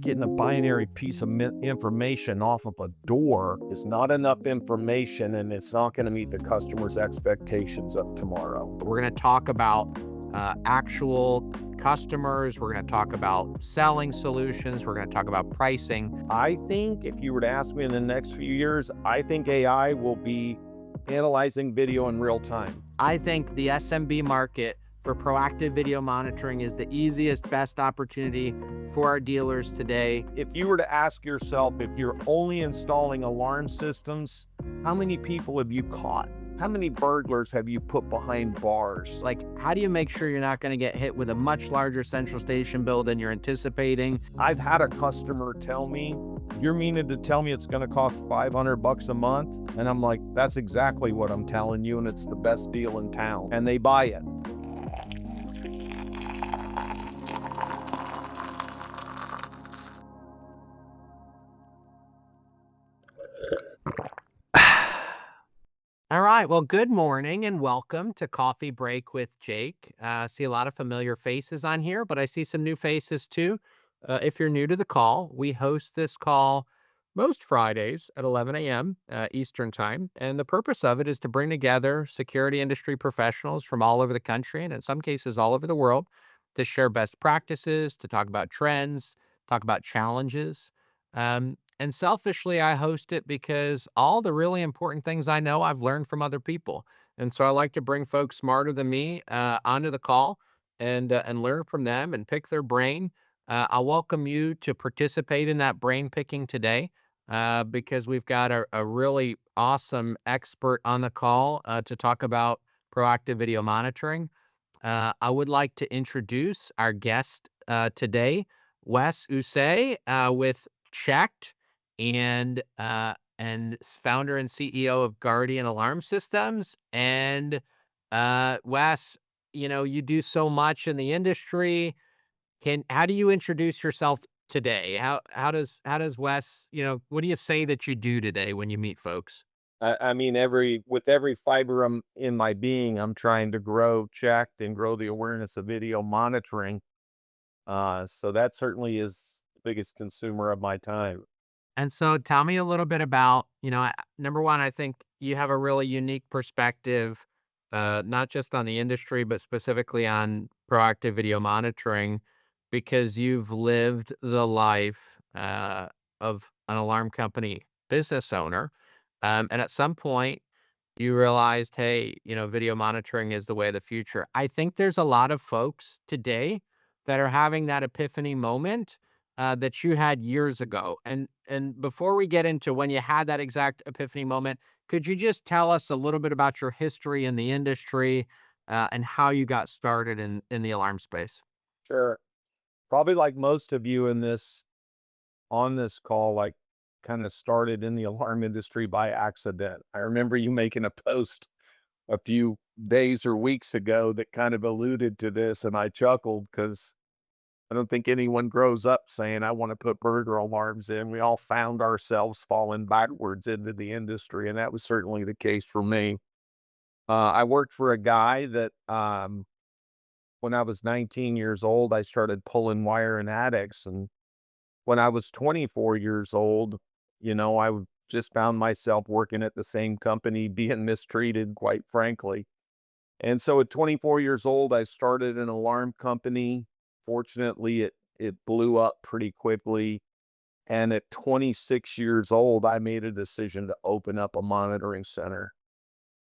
getting a binary piece of information off of a door is not enough information, and it's not going to meet the customer's expectations of tomorrow. We're going to talk about actual customers. We're going to talk about selling solutions. We're going to talk about pricing. I think if you were to ask me in the next few years, I think AI will be analyzing video in real time. I think the SMB market for proactive video monitoring is the easiest, best opportunity for our dealers today. If you were to ask yourself, if you're only installing alarm systems, how many people have you caught? How many burglars have you put behind bars? Like, how do you make sure you're not going to get hit with a much larger central station bill than you're anticipating? I've had a customer tell me, "You're meaning to tell me it's going to cost $500 a month?" And I'm like, "That's exactly what I'm telling you, and it's the best deal in town." And they buy it. All right. Well, good morning and welcome to Coffee Break with Jake. I see a lot of familiar faces on here, but I see some new faces too. If you're new to the call, we host this call most Fridays at 11 a.m. Eastern Time. And the purpose of it is to bring together security industry professionals from all over the country and in some cases all over the world to share best practices, to talk about trends, talk about challenges. And selfishly, I host it because all the really important things I know, I've learned from other people. And so I like to bring folks smarter than me onto the call and learn from them and pick their brain. I'll welcome you to participate in that brain picking today because we've got a really awesome expert on the call to talk about proactive video monitoring. I would like to introduce our guest today, Wes Usie with CHeKT and founder and CEO of Guardian Alarm Systems. And Wes, you do so much in the industry. How do you introduce yourself today? How does Wes, what do you say that you do today when you meet folks? I mean, with every fiber in my being, I'm trying to grow CHeKT and grow the awareness of video monitoring. So that certainly is the biggest consumer of my time. And so tell me a little bit about, number one, I think you have a really unique perspective, not just on the industry, but specifically on proactive video monitoring, because you've lived the life of an alarm company business owner. And at some point, you realized, hey, video monitoring is the way of the future. I think there's a lot of folks today that are having that epiphany moment that you had years ago. And before we get into when you had that exact epiphany moment, could you just tell us a little bit about your history in the industry and how you got started in the alarm space? Sure. Probably like most of you on this call, like kind of started in the alarm industry by accident. I remember you making a post a few days or weeks ago that kind of alluded to this, and I chuckled because I don't think anyone grows up saying, "I want to put burglar alarms in." We all found ourselves falling backwards into the industry, and that was certainly the case for me. I worked for a guy that, when I was 19 years old, I started pulling wire in attics. And when I was 24 years old, just found myself working at the same company, being mistreated, quite frankly. And so at 24 years old, I started an alarm company. Fortunately, it blew up pretty quickly. And at 26 years old, I made a decision to open up a monitoring center.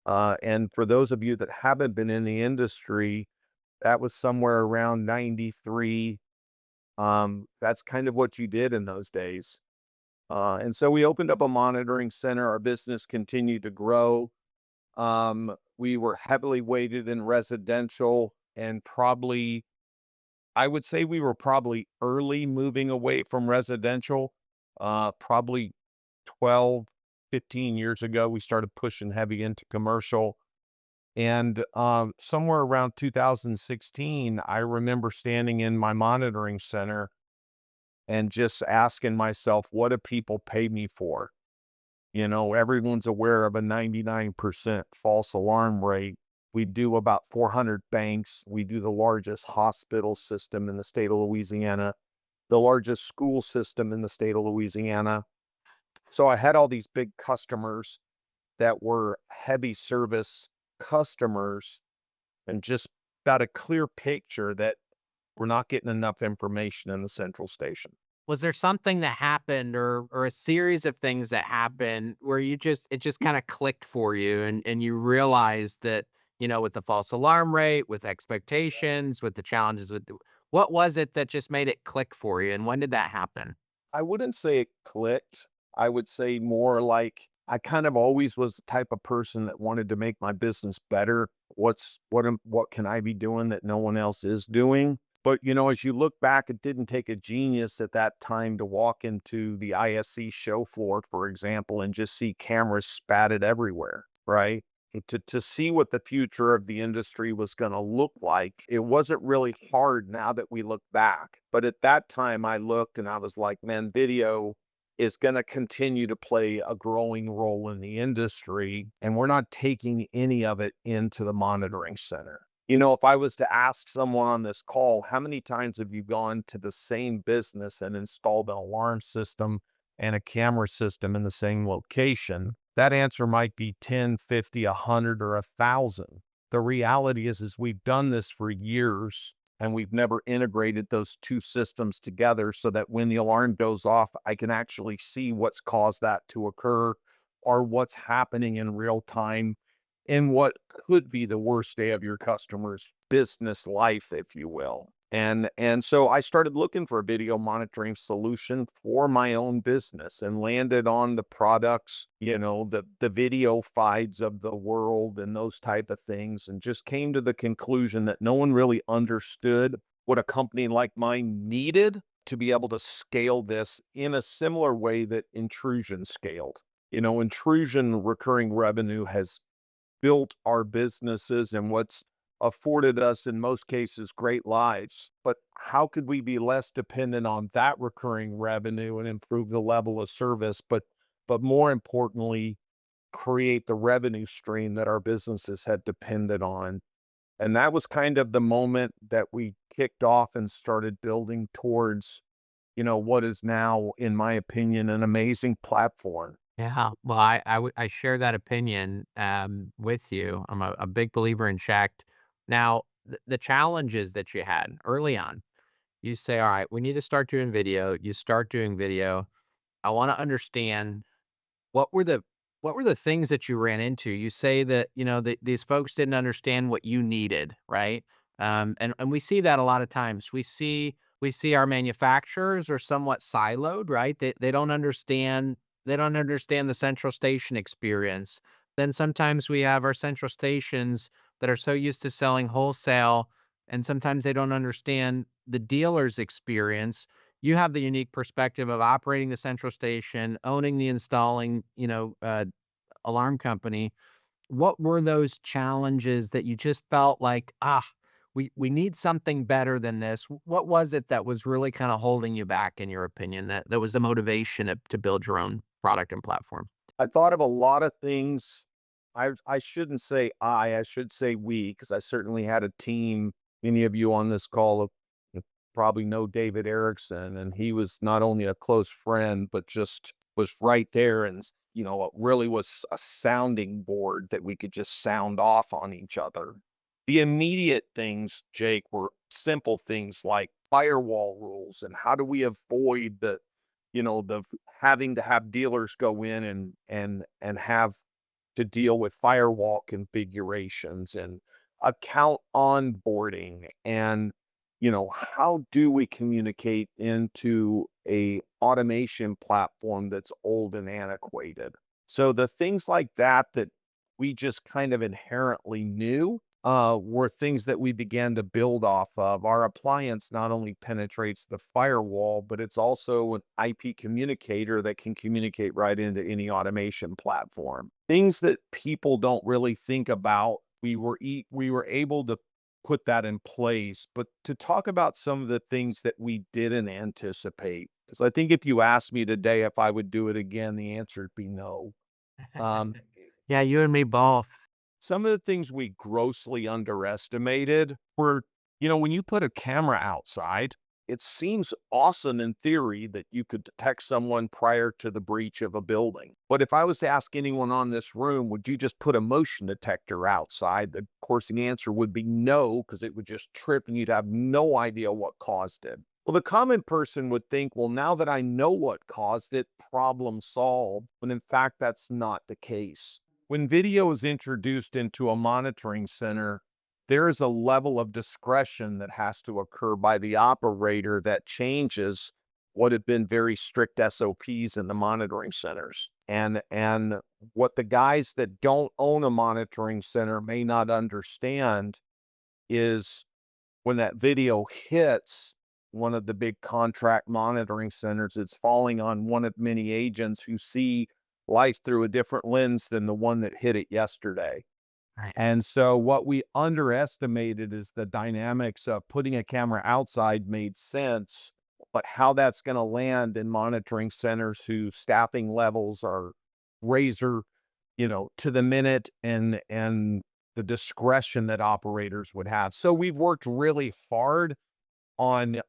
And for those of you that haven't been in the industry, that was somewhere around 93. That's kind of what you did in those days. And so we opened up a monitoring center. Our business continued to grow. We were heavily weighted in residential, and I would say we were probably early moving away from residential. Probably 12, 15 years ago, we started pushing heavy into commercial. And somewhere around 2016, I remember standing in my monitoring center and just asking myself, what do people pay me for? Everyone's aware of a 99% false alarm rate. We do about 400 banks. We do the largest hospital system in the state of Louisiana. the largest school system in the state of Louisiana. So I had all these big customers that were heavy service customers and just got a clear picture that we're not getting enough information in the central station. Was there something that happened or a series of things that happened where it just kinda clicked for you and you realized that, with the false alarm rate, with expectations, with the challenges with the what was it that just made it click for you, and when did that happen? I wouldn't say it clicked. I would say more like I kind of always was the type of person that wanted to make my business better. What can I be doing that no one else is doing? But as you look back, it didn't take a genius at that time to walk into the ISC show floor, for example, and just see cameras spatted everywhere, right? And to see what the future of the industry was going to look like, it wasn't really hard now that we look back. But at that time, I looked and I was like, man, video is going to continue to play a growing role in the industry, and we're not taking any of it into the monitoring center. If I was to ask someone on this call, how many times have you gone to the same business and installed an alarm system and a camera system in the same location? That answer might be 10, 50, 100, or 1,000. The reality is we've done this for years and we've never integrated those two systems together so that when the alarm goes off, I can actually see what's caused that to occur or what's happening in real time in what could be the worst day of your customer's business life, if you will. And so I started looking for a video monitoring solution for my own business and landed on the products, the video fides of the world and those type of things, and just came to the conclusion that no one really understood what a company like mine needed to be able to scale this in a similar way that intrusion scaled. Intrusion recurring revenue has built our businesses and what's afforded us, in most cases, great lives. But how could we be less dependent on that recurring revenue and improve the level of service, but more importantly, create the revenue stream that our businesses had depended on? And that was kind of the moment that we kicked off and started building towards, what is now, in my opinion, an amazing platform. Yeah, well, I share that opinion, with you. I'm a big believer in CHeKT. Now, the challenges that you had early on, you say, "Alright, we need to start doing video." You start doing video. I wanna understand what were the what were the things that you ran into? You say that, these folks didn't understand what you needed, right? And we see that a lot of times. We see our manufacturers are somewhat siloed, right? They don't understand the central station experience. Then sometimes we have our central stations that are so used to selling wholesale, and sometimes they don't understand the dealer's experience. You have the unique perspective of operating the central station, owning the installing, alarm company. What were those challenges that you just felt like, we need something better than this? What was it that was really kind of holding you back, in your opinion, that was the motivation to build your own product and platform? I thought of a lot of things. I shouldn't say I should say we, because I certainly had a team. Many of you on this call probably know David Erickson, and he was not only a close friend, but just was right there and, it really was a sounding board that we could just sound off on each other. The immediate things, Jake, were simple things like firewall rules and how do we avoid the having to have dealers go in and have to deal with firewall configurations and account onboarding and how do we communicate into a automation platform that's old and antiquated. So the things like that we just kind of inherently knew were things that we began to build off of. Our appliance not only penetrates the firewall, but it's also an IP communicator that can communicate right into any automation platform. Things that people don't really think about. We were able to put that in place, but to talk about some of the things that we didn't anticipate, because I think if you asked me today if I would do it again, the answer would be no. Um, Yeah, you and me both. some of the things we grossly underestimated were, when you put a camera outside, it seems awesome in theory that you could detect someone prior to the breach of a building. But if I was to ask anyone on this room, would you just put a motion detector outside? The, of course, the answer would be no, because it would just trip and you'd have no idea what caused it. Well, the common person would think, well, now that I know what caused it, problem solved, when in fact, that's not the case. When video is introduced into a monitoring center, there is a level of discretion that has to occur by the operator that changes what had been very strict SOPs in the monitoring centers. And what the guys that don't own a monitoring center may not understand is when that video hits one of the big contract monitoring centers, it's falling on one of many agents who see life through a different lens than the one that hit it yesterday. Right. And so what we underestimated is the dynamics of putting a camera outside made sense, but how that's going to land in monitoring centers whose staffing levels are razor, to the minute, and the discretion that operators would have. So we've worked really hard on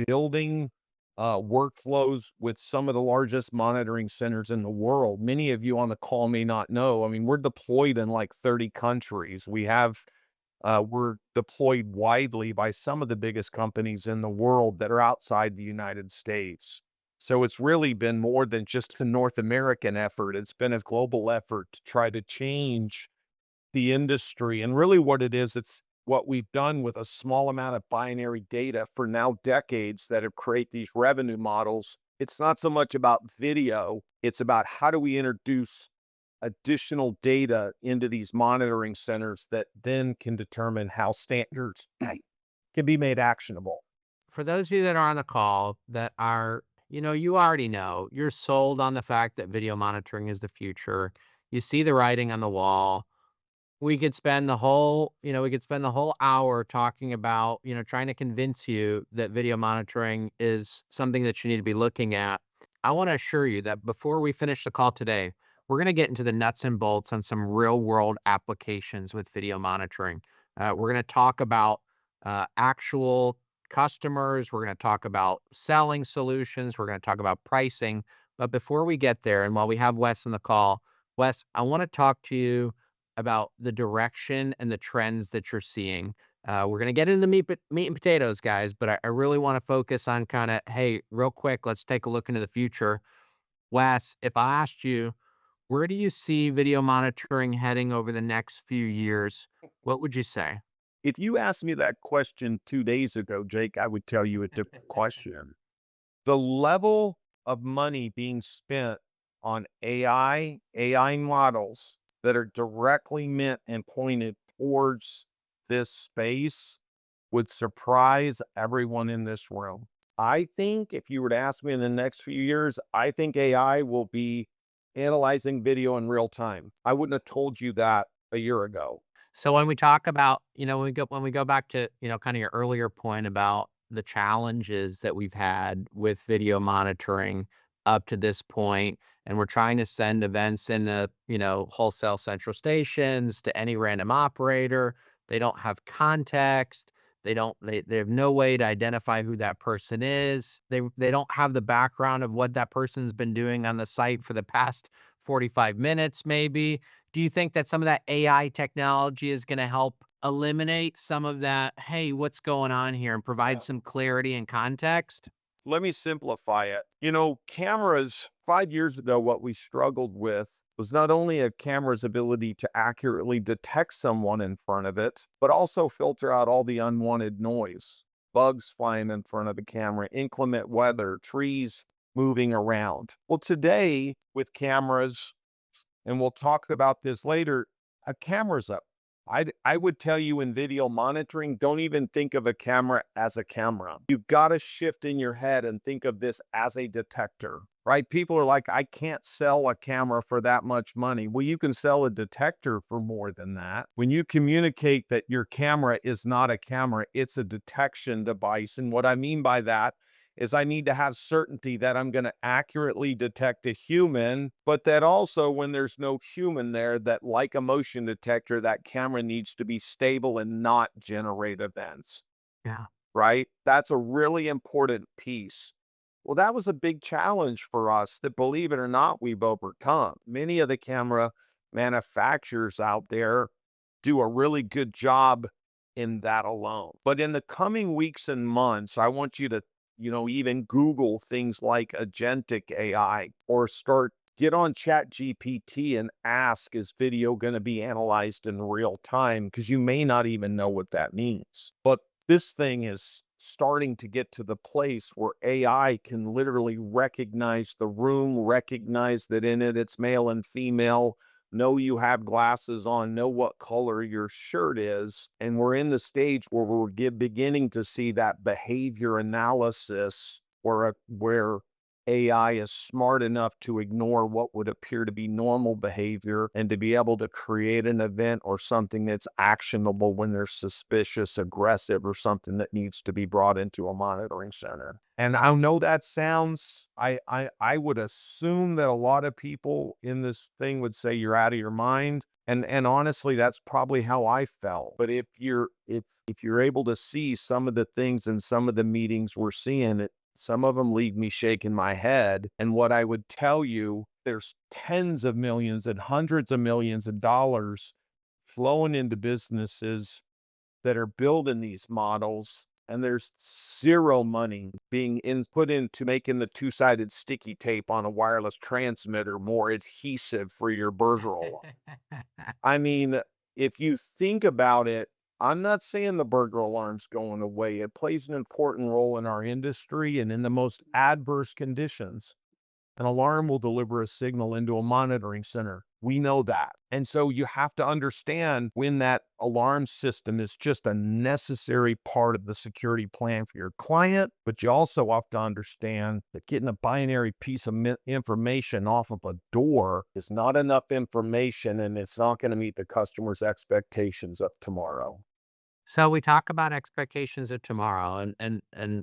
building workflows with some of the largest monitoring centers in the world. Many of you on the call may not know. I mean, we're deployed in like 30 countries. We're deployed widely by some of the biggest companies in the world that are outside the United States. So it's really been more than just a North American effort. It's been a global effort to try to change the industry. And really what it is, it's what we've done with a small amount of binary data for now decades that have created these revenue models. It's not so much about video, it's about how do we introduce additional data into these monitoring centers that then can determine how standards can be made actionable. For those of you that are on the call that are, you already know, you're sold on the fact that video monitoring is the future. You see the writing on the wall. We could spend the whole hour talking about, trying to convince you that video monitoring is something that you need to be looking at. I want to assure you that before we finish the call today, we're going to get into the nuts and bolts on some real world applications with video monitoring. We're going to talk about actual customers. We're going to talk about selling solutions. We're going to talk about pricing. But before we get there, and while we have Wes on the call, Wes, I want to talk to you about the direction and the trends that you're seeing. We're going to get into the meat and potatoes, guys, but I really want to focus on kind of, hey, real quick, let's take a look into the future. Wes, if I asked you, where do you see video monitoring heading over the next few years? What would you say? If you asked me that question 2 days ago, Jake, I would tell you a different question. The level of money being spent on AI models that are directly meant and pointed towards this space would surprise everyone in this room. I think if you were to ask me in the next few years, I think AI will be analyzing video in real time. I wouldn't have told you that a year ago. So when we talk about, when we go back to, kind of your earlier point about the challenges that we've had with video monitoring up to this point, and we're trying to send events into, wholesale central stations to any random operator. They don't have context. They have no way to identify who that person is. They don't have the background of what that person's been doing on the site for the past 45 minutes, maybe. Do you think that some of that AI technology is gonna help eliminate some of that, "Hey, what's going on here?" and provide some clarity and context? Let me simplify it. Cameras, 5 years ago, what we struggled with was not only a camera's ability to accurately detect someone in front of it, but also filter out all the unwanted noise, bugs flying in front of the camera, inclement weather, trees moving around. Well, today with cameras, and we'll talk about this later, a camera's up. I would tell you in video monitoring, don't even think of a camera as a camera. You've got to shift in your head and think of this as a detector, right? People are like, I can't sell a camera for that much money. Well, you can sell a detector for more than that. When you communicate that your camera is not a camera, it's a detection device. And what I mean by that is I need to have certainty that I'm going to accurately detect a human, but that also when there's no human there, that like a motion detector, that camera needs to be stable and not generate events. Yeah. right? That's a really important piece. Well, that was a big challenge for us that, believe it or not, we've overcome. Many of the camera manufacturers out there do a really good job in that alone. But in the coming weeks and months, I want you to, even Google things like agentic AI or get on Chat GPT and ask, is video going to be analyzed in real time? Because you may not even know what that means. But this thing is starting to get to the place where AI can literally recognize the room, recognize that in it it's male and female, know you have glasses on, know what color your shirt is. And we're in the stage where beginning to see that behavior analysis where AI is smart enough to ignore what would appear to be normal behavior and to be able to create an event or something that's actionable when they're suspicious, aggressive, or something that needs to be brought into a monitoring center. And I know that sounds, I would assume that a lot of people in this thing would say you're out of your mind. And honestly, that's probably how I felt. But if you're able to see some of the things in some of the meetings we're seeing, some of them leave me shaking my head. And what I would tell you, there's tens of millions and hundreds of millions of dollars flowing into businesses that are building these models, and there's zero money being put into making the two-sided sticky tape on a wireless transmitter more adhesive for your burglar alarm. I mean, if you think about it, I'm not saying the burglar alarm's going away. It plays an important role in our industry, and in the most adverse conditions, an alarm will deliver a signal into a monitoring center. We know that. And so you have to understand when that alarm system is just a necessary part of the security plan for your client, but you also have to understand that getting a binary piece of information off of a door is not enough information, and it's not going to meet the customer's expectations of tomorrow. So we talk about expectations of tomorrow, and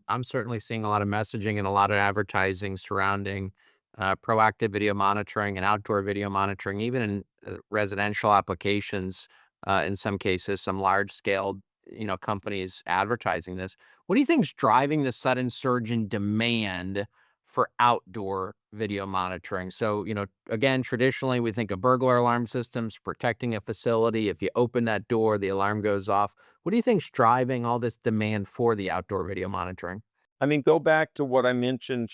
I'm certainly seeing a lot of messaging and a lot of advertising surrounding proactive video monitoring and outdoor video monitoring, even in residential applications. In some cases, some large scale, companies advertising this. What do you think is driving the sudden surge in demand for outdoor video monitoring? So, again, traditionally we think of burglar alarm systems protecting a facility. If you open that door, the alarm goes off. What do you think's driving all this demand for the outdoor video monitoring? I mean, go back to what I mentioned,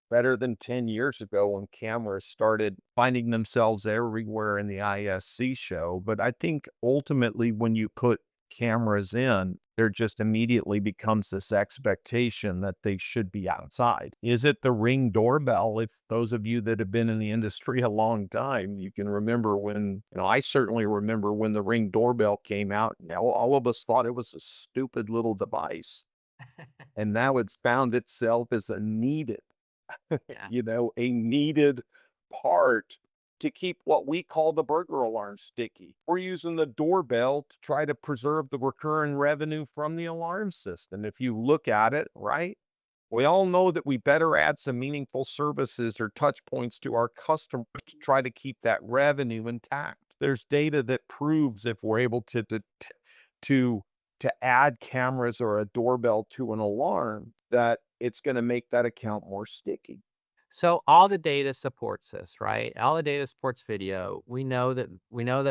better than 10 years ago when cameras started finding themselves everywhere in the ISC show. But I think ultimately, when you put cameras in, there just immediately becomes this expectation that they should be outside. Is it the Ring doorbell? If those of you that have been in the industry a long time, you can remember when, I certainly remember when the Ring doorbell came out. Now, all of us thought it was a stupid little device. And now it's found itself as a needed, Yeah. a needed part to keep what we call the burglar alarm sticky. We're using the doorbell to try to preserve the recurring revenue from the alarm system. If you look at it, right? We all know that we better add some meaningful services or touch points to our customers to try to keep that revenue intact. There's data that proves if we're able to add cameras or a doorbell to an alarm, that it's going to make that account more sticky. So all the data supports this, right? All the data supports video. We know that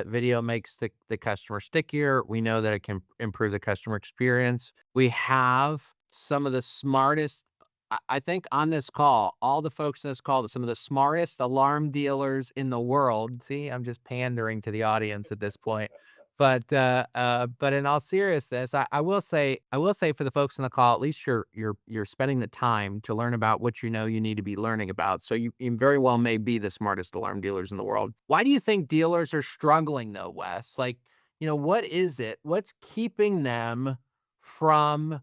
video makes the customer stickier. We know that it can improve the customer experience. We have some of the smartest, I think on this call, all the folks in this call, some of the smartest alarm dealers in the world. See, I'm just pandering to the audience at this point. But in all seriousness, I will say for the folks on the call, at least you're spending the time to learn about what you need to be learning about. So you very well may be the smartest alarm dealers in the world. Why do you think dealers are struggling though, Wes? Like, what is it? What's keeping them from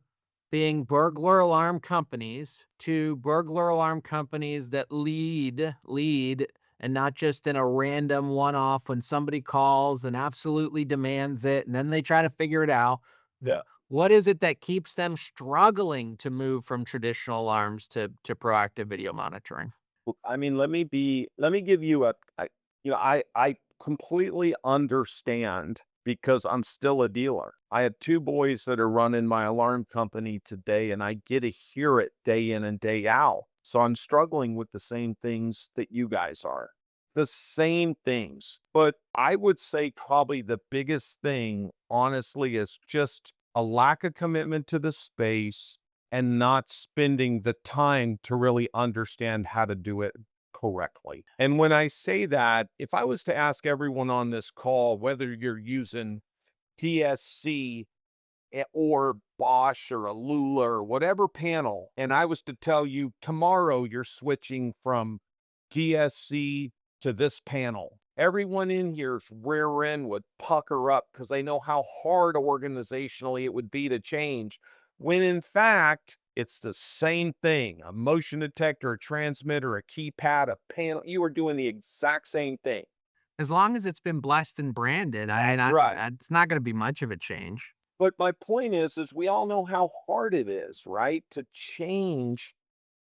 being burglar alarm companies to burglar alarm companies that lead and not just in a random one-off when somebody calls and absolutely demands it, and then they try to figure it out. Yeah. What is it that keeps them struggling to move from traditional alarms to proactive video monitoring? Well, I mean, let me give you I completely understand because I'm still a dealer. I had 2 boys that are running my alarm company today, and I get to hear it day in and day out. So I'm struggling with the same things that you guys are. The same things. But I would say probably the biggest thing, honestly, is just a lack of commitment to the space and not spending the time to really understand how to do it correctly. And when I say that, if I was to ask everyone on this call, whether you're using TSC or Bosch or a Lula or whatever panel, and I was to tell you tomorrow you're switching from GSC to this panel, everyone in here's rear end would pucker up because they know how hard organizationally it would be to change. When in fact, it's the same thing, a motion detector, a transmitter, a keypad, a panel. You are doing the exact same thing. As long as it's been blessed and branded, I That's not right. it's not gonna be much of a change. But my point is we all know how hard it is, right, to change,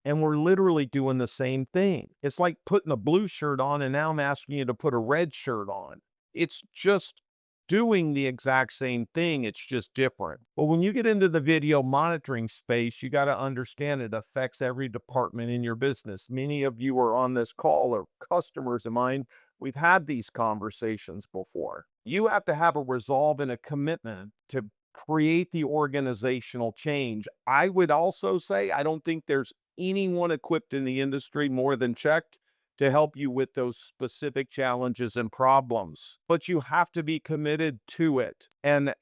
and we're literally doing the same thing. It's like putting a blue shirt on, and now I'm asking you to put a red shirt on. It's just doing the exact same thing, it's just different. But when you get into the video monitoring space, you gotta understand it affects every department in your business. Many of you are on this call or customers of mine. We've had these conversations before. You have to have a resolve and a commitment to create the organizational change. I would also say I don't think there's anyone equipped in the industry more than CHeKT to help you with those specific challenges and problems. But you have to be committed to it. And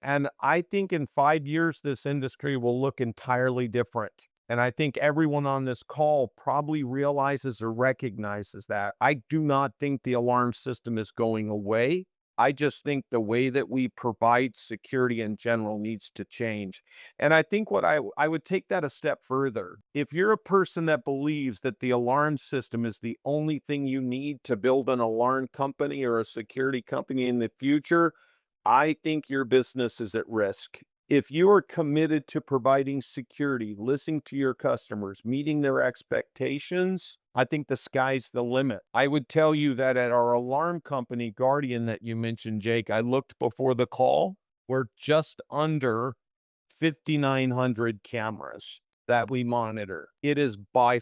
I think in 5 years this industry will look entirely different. And I think everyone on this call probably realizes or recognizes that. I do not think the alarm system is going away. I just think the way that we provide security in general needs to change. And I think what I would take that a step further. If you're a person that believes that the alarm system is the only thing you need to build an alarm company or a security company in the future, I think your business is at risk. If you are committed to providing security, listening to your customers, meeting their expectations, I think the sky's the limit. I would tell you that at our alarm company, Guardian, that you mentioned, Jake, I looked before the call, we're just under 5,900 cameras that we monitor. It is by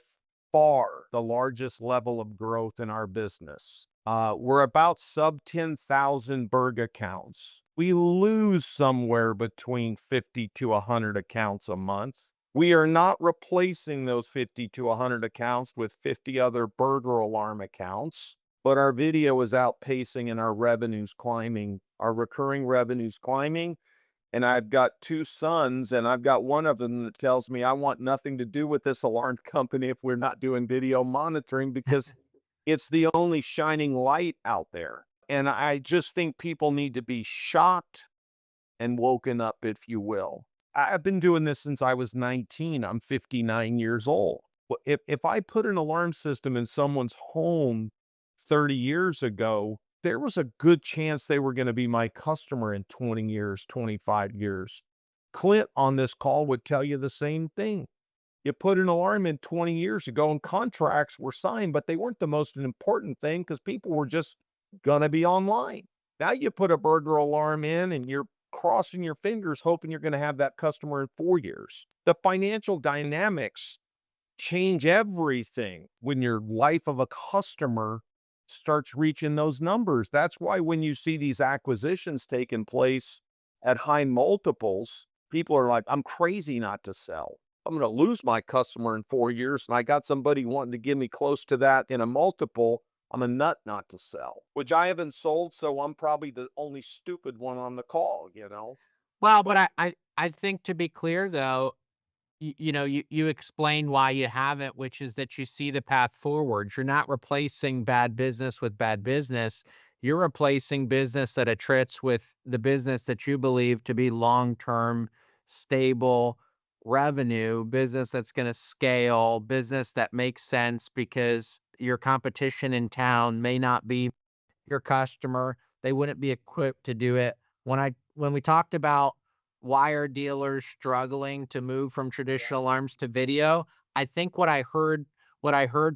far the largest level of growth in our business. We're about sub 10,000 Berg accounts. We lose somewhere between 50 to 100 accounts a month. We are not replacing those 50 to 100 accounts with 50 other burglar alarm accounts, but our video is outpacing and our revenues climbing, our recurring revenues climbing. And I've got 2 sons, and I've got one of them that tells me I want nothing to do with this alarm company if we're not doing video monitoring because it's the only shining light out there. And I just think people need to be shocked and woken up, if you will. I've been doing this since I was 19. I'm 59 years old. If I put an alarm system in someone's home 30 years ago, there was a good chance they were going to be my customer in 20 years, 25 years. Clint on this call would tell you the same thing. You put an alarm in 20 years ago and contracts were signed, but they weren't the most important thing because people were just going to be online. Now you put a burglar alarm in and you're crossing your fingers hoping you're going to have that customer in 4 years. The financial dynamics change everything when your life of a customer starts reaching those numbers. That's why when you see these acquisitions taking place at high multiples, people are like, I'm crazy not to sell. I'm going to lose my customer in 4 years, and I got somebody wanting to give me close to that in a multiple. I'm a nut not to sell, which I haven't sold, so I'm probably the only stupid one on the call, you know? Well, but I think to be clear though, you explain why you haven't, which is that you see the path forward. You're not replacing bad business with bad business. You're replacing business that attrits with the business that you believe to be long-term, stable revenue, business that's going to scale, business that makes sense because your competition in town may not be your customer. They wouldn't be equipped to do it. When we talked about why are dealers struggling to move from traditional alarms to video, I think what I heard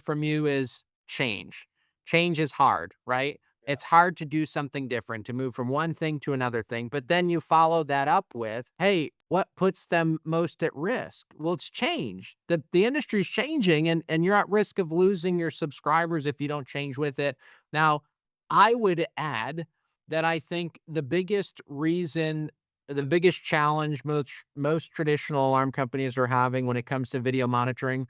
from you is change. Change is hard, right? It's hard to do something different, to move from one thing to another thing, but then you follow that up with, "Hey, what puts them most at risk?" Well, it's change. The industry's changing and you're at risk of losing your subscribers if you don't change with it. Now, I would add that I think the biggest challenge most traditional alarm companies are having when it comes to video monitoring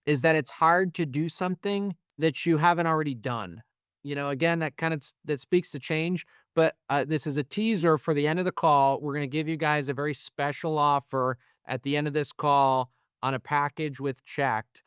is that it's hard to do something that you haven't already done. Again, that speaks to change, but, this is a teaser for the end of the call. We're gonna give you guys a very special offer at the end of this call on a package with CHeKT.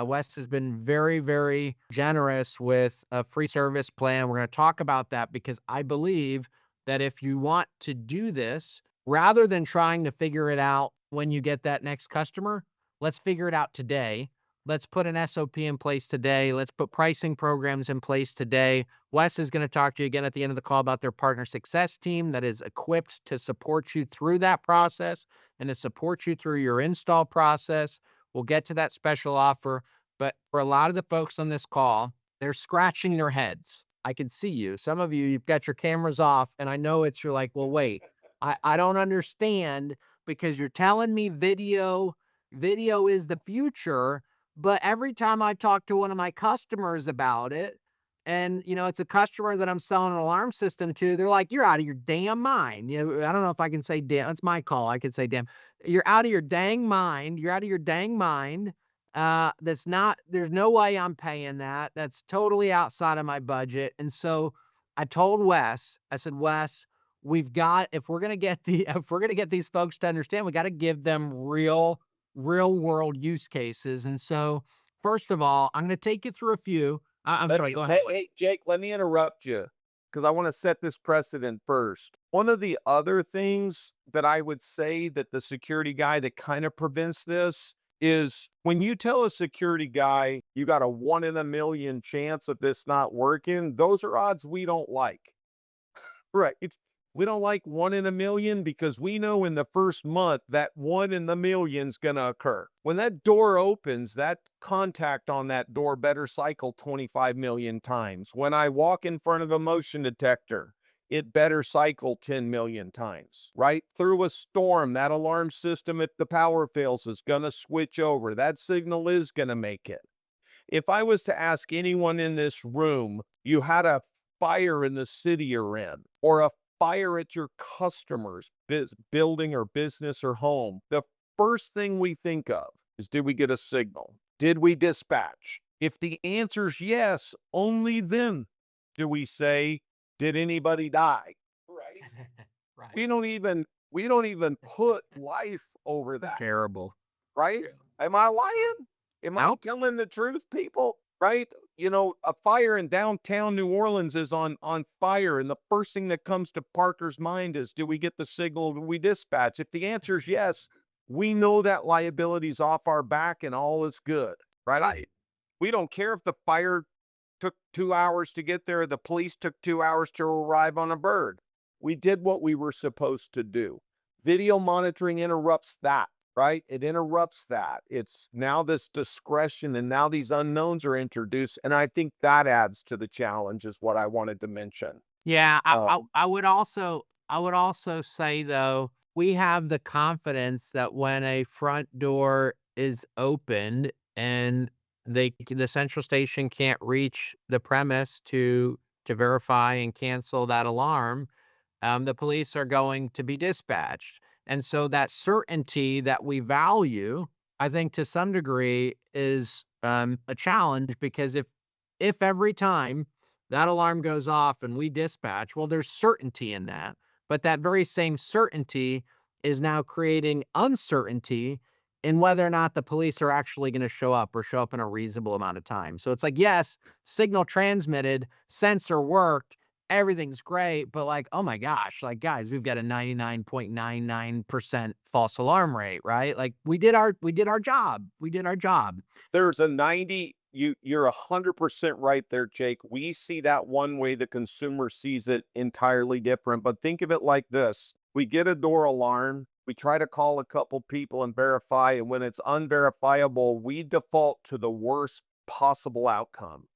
Wes has been very, very generous with a free service plan. We're gonna talk about that because I believe that if you want to do this, rather than trying to figure it out when you get that next customer, let's figure it out today. Let's put an SOP in place today. Let's put pricing programs in place today. Wes is going to talk to you again at the end of the call about their partner success team that is equipped to support you through that process and to support you through your install process. We'll get to that special offer. But for a lot of the folks on this call, they're scratching their heads. I can see you. Some of you, you've got your cameras off, and I know you're like, well, wait, I don't understand because you're telling me video is the future, but every time I talk to one of my customers about it, and it's a customer that I'm selling an alarm system to, they're like, "You're out of your damn mind." I don't know if I can say damn. It's my call. I could say damn. You're out of your dang mind. You're out of your dang mind. That's not. There's no way I'm paying that. That's totally outside of my budget. And so I told Wes. I said, Wes, we've got if we're gonna get if we're gonna get these folks to understand, we got to give them real world use cases. And so, first of all, I'm going to take you through a few. I'm Let sorry, me go ahead. hey, Jake, let me interrupt you because I wanna set this precedent first. One of the other things that I would say that the security guy that kinda prevents this is when you tell a security guy you got a 1 in a million chance of this not working, those are odds we don't like. Right. We don't like 1 in a million because we know in the first month that 1 in the million's gonna occur. When that door opens, that contact on that door better cycle 25 million times. When I walk in front of a motion detector, it better cycle 10 million times, right? Through a storm, that alarm system, if the power fails, is gonna switch over. That signal is gonna make it. If I was to ask anyone in this room, you had a fire in the city you're in, or a fire at your customer's building or business or home, the first thing we think of is, did we get a signal? Did we dispatch? If the answer's yes, only then do we say, did anybody die? Right? Right. We don't even put life over that, Terrible. right? Yeah. Am I lying? Am I Nope. telling the truth, people? Right? A fire in downtown New Orleans is on fire, and the first thing that comes to Parker's mind is, do we get the signal? Do we dispatch? If the answer is yes, we know that liability's off our back and all is good, right? Right. We don't care if the fire took 2 hours to get there, the police took 2 hours to arrive on a bird. We did what we were supposed to do. Video monitoring interrupts that, right? It interrupts that. It's now this discretion and now these unknowns are introduced. And I think that adds to the challenge, is what I wanted to mention. Yeah, Uh, I would also say though, we have the confidence that when a front door is opened and the central station can't reach the premise to verify and cancel that alarm, the police are going to be dispatched. And so that certainty that we value, I think to some degree is a challenge because if every time that alarm goes off and we dispatch, well, there's certainty in that. But that very same certainty is now creating uncertainty in whether or not the police are actually going to show up or show up in a reasonable amount of time. So it's like, yes, signal transmitted, sensor worked, everything's great, but like, oh my gosh, like guys, we've got a 99.99% false alarm rate, right? Like we did our job. We did our job. there's a 90, you're 100% right there, Jake. We see that one way, the consumer sees it entirely different. But think of it like this. We get a door alarm, we try to call a couple people and verify, and when it's unverifiable, we default to the worst possible outcome.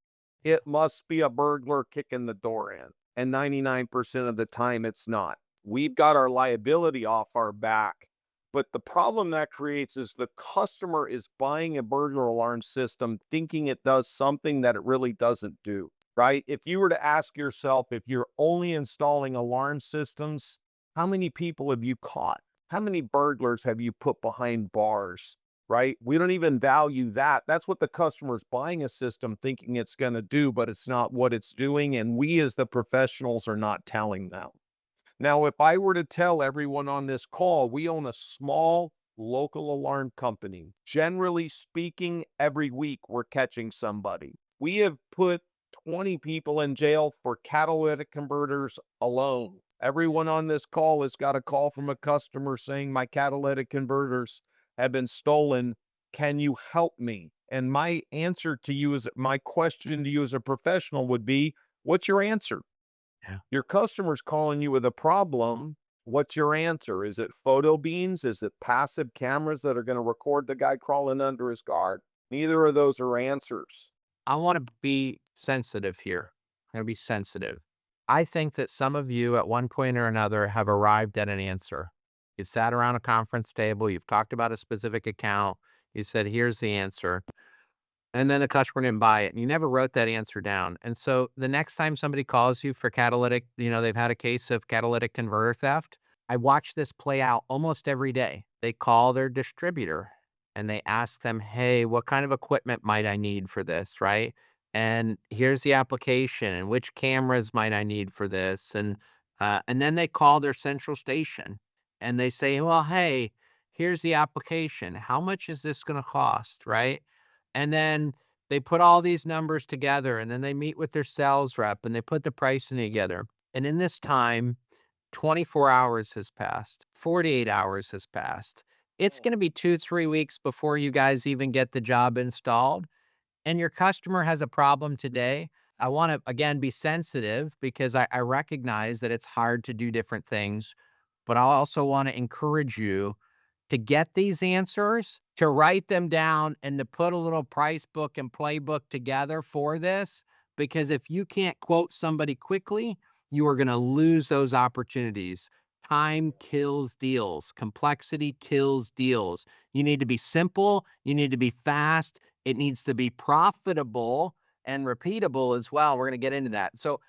it must be a burglar kicking the door in. And 99% of the time, it's not. We've got our liability off our back. But the problem that creates is the customer is buying a burglar alarm system thinking it does something that it really doesn't do, right? If you were to ask yourself, if you're only installing alarm systems, how many people have you caught? How many burglars have you put behind bars? Right? We don't even value that. That's what the customer's buying a system thinking it's going to do, but it's not what it's doing. And we as the professionals are not telling them. Now, if I were to tell everyone on this call, we own a small local alarm company. Generally speaking, every week we're catching somebody. We have put 20 people in jail for catalytic converters alone. Everyone on this call has got a call from a customer saying, my catalytic converters have been stolen. Can you help me? And my answer to you is my question to you as a professional would be, what's your answer? Yeah. Your customer's calling you with a problem. What's your answer? Is it photo beams? Is it passive cameras that are going to record the guy crawling under his guard? Neither of those are answers. I want to be sensitive here. I'm going to be sensitive. I think that some of you at one point or another have arrived at an answer. You sat around a conference table, you've talked about a specific account, you said, here's the answer. And then the customer didn't buy it, and you never wrote that answer down. And so the next time somebody calls you for catalytic, they've had a case of catalytic converter theft. I watch this play out almost every day. They call their distributor and they ask them, hey, what kind of equipment might I need for this? Right. And here's the application and which cameras might I need for this? And then they call their central station and they say, well, hey, here's the application. How much is this going to cost? Right. And then they put all these numbers together and then they meet with their sales rep and they put the pricing together. And in this time, 24 hours has passed, 48 hours has passed. It's going to be 2, 3 weeks before you guys even get the job installed. And your customer has a problem today. I want to, again, be sensitive because I recognize that it's hard to do different things. But I also want to encourage you to get these answers, to write them down, and to put a little price book and playbook together for this. Because if you can't quote somebody quickly, you are going to lose those opportunities. Time kills deals, complexity kills deals. You need to be simple, you need to be fast, it needs to be profitable and repeatable as well. We're going to get into that. So,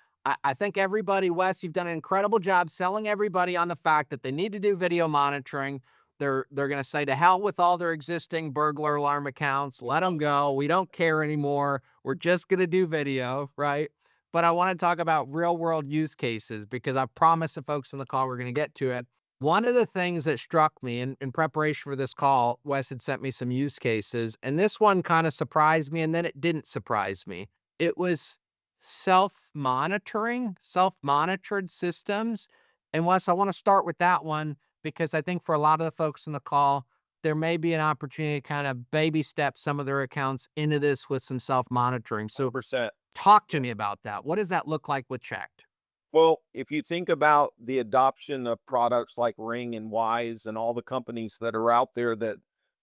I think everybody, Wes, you've done an incredible job selling everybody on the fact that they need to do video monitoring. They're going to say to hell with all their existing burglar alarm accounts. Let them go. We don't care anymore. We're just going to do video, right? But I want to talk about real world use cases because I promised the folks on the call we're going to get to it. One of the things that struck me in preparation for this call, Wes had sent me some use cases, and this one kind of surprised me, and then it didn't surprise me. It was self-monitoring, self-monitored systems. And Wes, I want to start with that one because I think for a lot of the folks on the call, there may be an opportunity to kind of baby step some of their accounts into this with some self-monitoring. So 100%. talk to me about that. What does that look like with CHeKT? Well, if you think about the adoption of products like Ring and Wise and all the companies that are out there that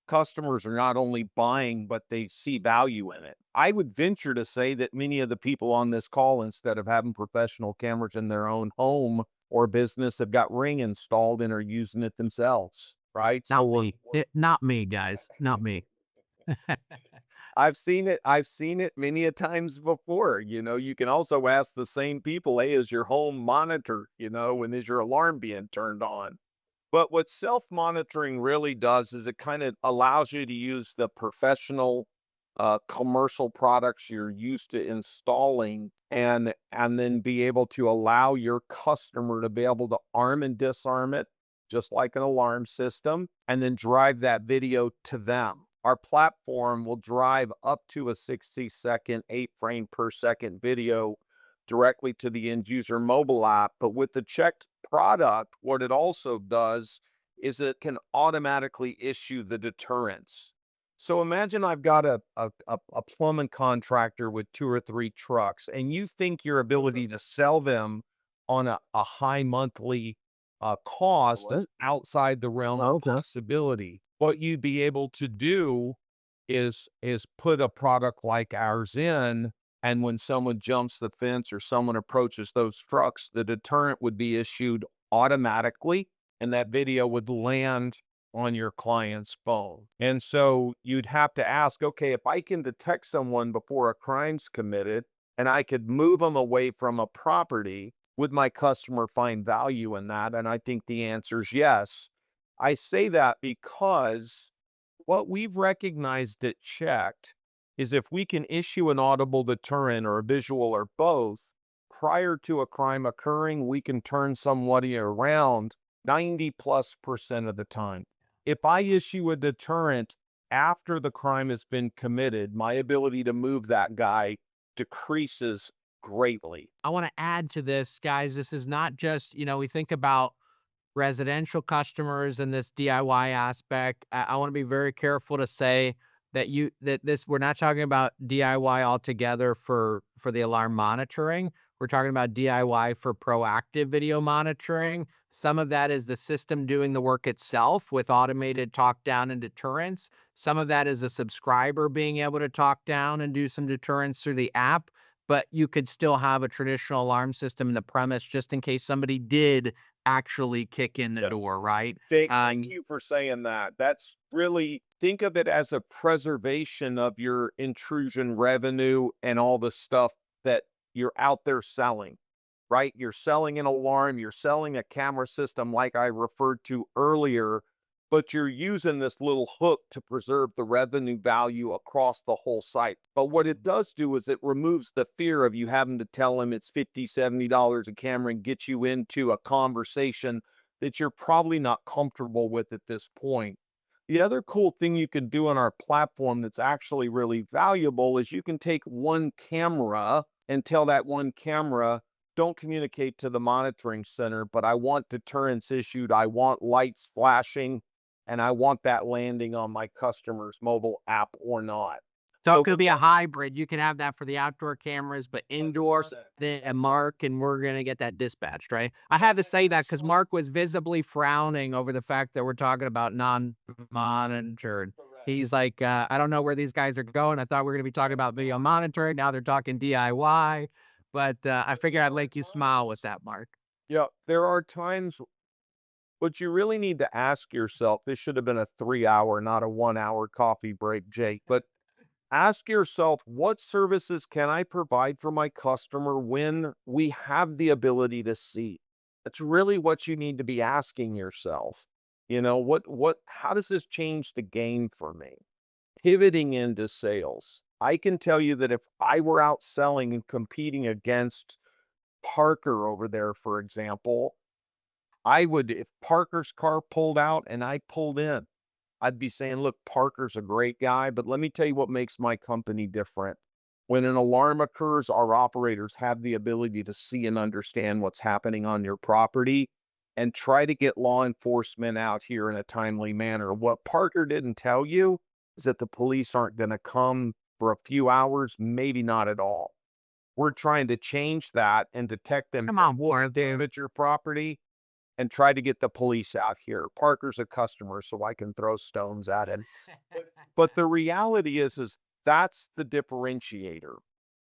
customers are not only buying, but they see value in it. I would venture to say that many of the people on this call, instead of having professional cameras in their own home or business, have got Ring installed and are using it themselves, right? Not So me. Not me, guys. Not me. I've seen it. I've seen it many a times before. You can also ask the same people, hey, is your home monitored? And is your alarm being turned on? But what self-monitoring really does is it kind of allows you to use the professional commercial products you're used to installing and then be able to allow your customer to be able to arm and disarm it just like an alarm system and then drive that video to them. Our platform will drive up to a 60-second, 8 frame per second video directly to the end user mobile app. But with the CHeKT product, what it also does is it can automatically issue the deterrents. So imagine I've got a plumbing contractor with 2 or 3 trucks, and you think your ability to sell them on a high monthly cost is outside the realm of possibility. What you'd be able to do is put a product like ours in And when someone jumps the fence or someone approaches those trucks, the deterrent would be issued automatically, and that video would land on your client's phone. And so you'd have to ask, okay, if I can detect someone before a crime's committed and I could move them away from a property, would my customer find value in that? And I think the answer is yes. I say that because what we've recognized at CHeKT is if we can issue an audible deterrent or a visual or both prior to a crime occurring, we can turn somebody around 90+% of the time. If I issue a deterrent after the crime has been committed, my ability to move that guy decreases greatly. I want to add to this, guys. This is not just, we think about residential customers and this DIY aspect. I want to be very careful to say that we're not talking about DIY altogether for the alarm monitoring. We're talking about DIY for proactive video monitoring. Some of that is the system doing the work itself with automated talk down and deterrence. Some of that is a subscriber being able to talk down and do some deterrence through the app, but you could still have a traditional alarm system in the premise just in case somebody did actually kick in the Yeah. door, right? Thank you for saying that. That's really, think of it as a preservation of your intrusion revenue and all the stuff that you're out there selling, right? You're selling an alarm, you're selling a camera system like I referred to earlier, but you're using this little hook to preserve the revenue value across the whole site. But what it does do is it removes the fear of you having to tell them it's $50, $70 a camera and get you into a conversation that you're probably not comfortable with at this point. The other cool thing you can do on our platform that's actually really valuable is you can take one camera and tell that one camera, don't communicate to the monitoring center, but I want deterrence issued. I want lights flashing, and I want that landing on my customer's mobile app or not. So it So could be a hybrid. You can have that for the outdoor cameras, but indoors, 100%. then Mark, and we're gonna get that dispatched, right? I had to say that because Mark was visibly frowning over the fact that we're talking about non-monitored. Correct. He's like, I don't know where these guys are going. I thought we were gonna be talking about video monitoring. Now they're talking DIY. But I figured I'd make you smile with that, Mark. Yeah, there are times what you really need to ask yourself, this should have been a 3-hour, not a 1-hour coffee break, Jake, but ask yourself, what services can I provide for my customer when we have the ability to see? That's really what you need to be asking yourself. How does this change the game for me? Pivoting into sales. I can tell you that if I were out selling and competing against Parker over there, for example, I would, if Parker's car pulled out and I pulled in, I'd be saying, look, Parker's a great guy, but let me tell you what makes my company different. When an alarm occurs, our operators have the ability to see and understand what's happening on your property and try to get law enforcement out here in a timely manner. What Parker didn't tell you is that the police aren't going to come for a few hours, maybe not at all. We're trying to change that and detect them Come on, before boy. they damage your property and try to get the police out here. Parker's a customer, so I can throw stones at him. But the reality is that's the differentiator.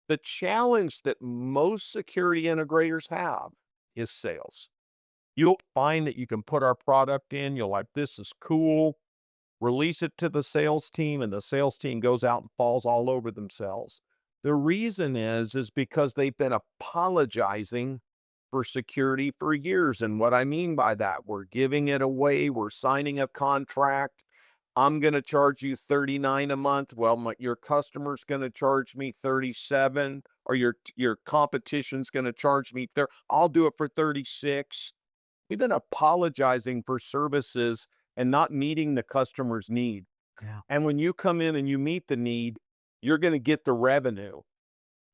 The challenge that most security integrators have is sales. You'll find that you can put our product in, you're like, this is cool, release it to the sales team, and the sales team goes out and falls all over themselves. The reason is because they've been apologizing for security for years. And what I mean by that, we're giving it away, we're signing a contract. I'm going to charge you 39 a month. Well, your customer's going to charge me 37, or your competition's going to charge me I'll do it for 36. We've been apologizing for services and not meeting the customer's need. Yeah. And when you come in and you meet the need, you're going to get the revenue.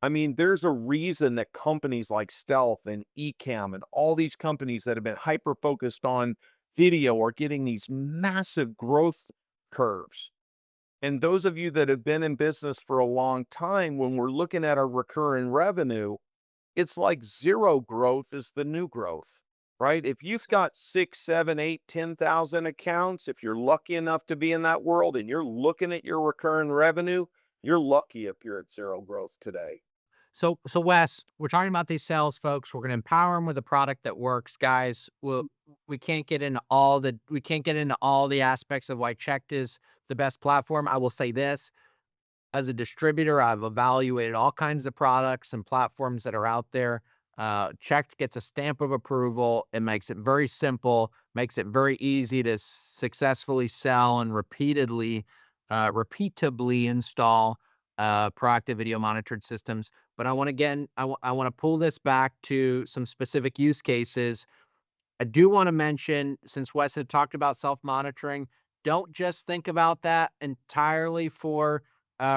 I mean, there's a reason that companies like Stealth and Ecamm and all these companies that have been hyper focused on video are getting these massive growth curves. And those of you that have been in business for a long time, when we're looking at our recurring revenue, it's like zero growth is the new growth, right? If you've got 6, 7, 8, 10,000 accounts, if you're lucky enough to be in that world and you're looking at your recurring revenue, you're lucky if you're at zero growth today. So Wes, we're talking about these sales folks. We're going to empower them with a product that works, guys. We can't get into all the aspects of why CHeKT is the best platform. I will say this: as a distributor, I've evaluated all kinds of products and platforms that are out there. CHeKT gets a stamp of approval. It makes it very simple, makes it very easy to successfully sell and repeatably install proactive video monitored systems. But I want to pull this back to some specific use cases. I do want to mention, since Wes had talked about self-monitoring, don't just think about that entirely for